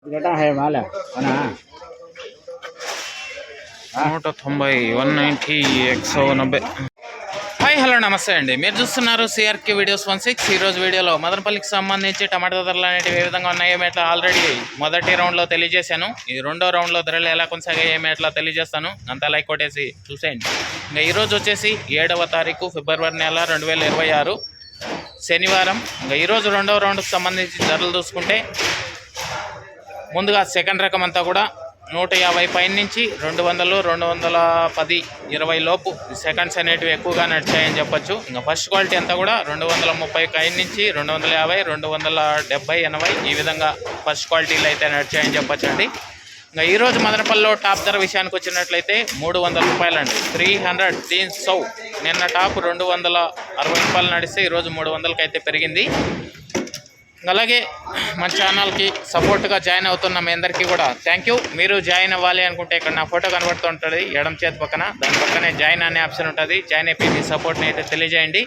$190 190 hi hello నమస్తే అండి. మీరు చూస్తున్నారు సిఆర్కే వీడియోస్ 16. ఈరోజు వీడియోలో మదనపల్లికి సంబంధించి టమాటా ధరలు అనేటివి ఏ విధంగా ఉన్నాయో ఏమేట్లా ఆల్రెడీ మొదటి రౌండ్లో తెలియజేశాను. ఈ రెండో రౌండ్లో ధరలు ఎలా కొనసాగాయో ఏమేట్లా తెలియజేస్తాను. అంతా లైక్ కొట్టేసి చూసేయండి. ఇంకా ఈరోజు వచ్చేసి 7వ తారీఖు ఫిబ్రవరి నెల 2026 శనివారం. ఇంకా ఈరోజు రెండవ రౌండ్కి సంబంధించి ధరలు చూసుకుంటే ముందుగా సెకండ్ రకం అంతా కూడా 150 పైన నుంచి 200, 210, 20 లోపు సెకండ్స్ అనేటివి ఎక్కువగా నడిచాయని చెప్పొచ్చు. ఇంకా ఫస్ట్ క్వాలిటీ అంతా కూడా 230 పైన నుంచి 250, 270, 80 ఈ విధంగా ఫస్ట్ క్వాలిటీలు అయితే నడిచాయని చెప్పొచ్చు అండి. ఇంకా ఈరోజు మదనపల్లిలో టాప్ ధర విషయానికి వచ్చినట్లయితే 300 రూపాయలు అండి. 300 దీని సౌ నిన్న టాప్ 260 రూపాయలు నడిస్తే ఈరోజు 300కి అయితే పెరిగింది. అలాగే మన ఛానల్కి సపోర్ట్గా జాయిన్ అవుతున్న మీ అందరికీ కూడా థ్యాంక్ యూ. మీరు జాయిన్ అవ్వాలి అనుకుంటే ఇక్కడ నా ఫోటో కనబడుతుంటుంది ఎడమ చేతి పక్కన, దాని పక్కనే జాయిన్ అనే ఆప్షన్ ఉంటుంది. జాయిన్ అయిపోయి మీ సపోర్ట్ని అయితే తెలియజేయండి.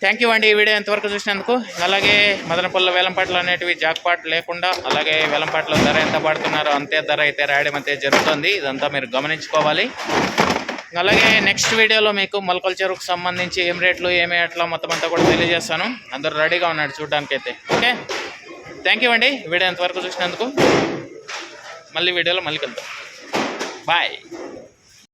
థ్యాంక్ యూ అండి ఈ వీడియో ఎంతవరకు చూసినందుకు. అలాగే మదనపల్లి వేలంపాటలు అనేటివి జాక్పాట్ లేకుండా, అలాగే వేలంపాటలో ధర ఎంత పడుతున్నారో అంతే ధర అయితే రాయడం అయితే జరుగుతుంది. ఇదంతా మీరు గమనించుకోవాలి. అలాగే నెక్స్ట్ వీడియోలో మీకు మొలకల చెరువుకు సంబంధించి ఏం రేట్లు ఏమి అట్లా మొత్తం అంతా కూడా తెలియజేస్తాను. అందరూ రెడీగా ఉన్నాడు చూడడానికి అయితే. ఓకే, థ్యాంక్ యూ అండి వీడియో ఎంతవరకు చూసినందుకు. మళ్ళీ వీడియోలో మళ్ళీ కలుద్దాం. బాయ్.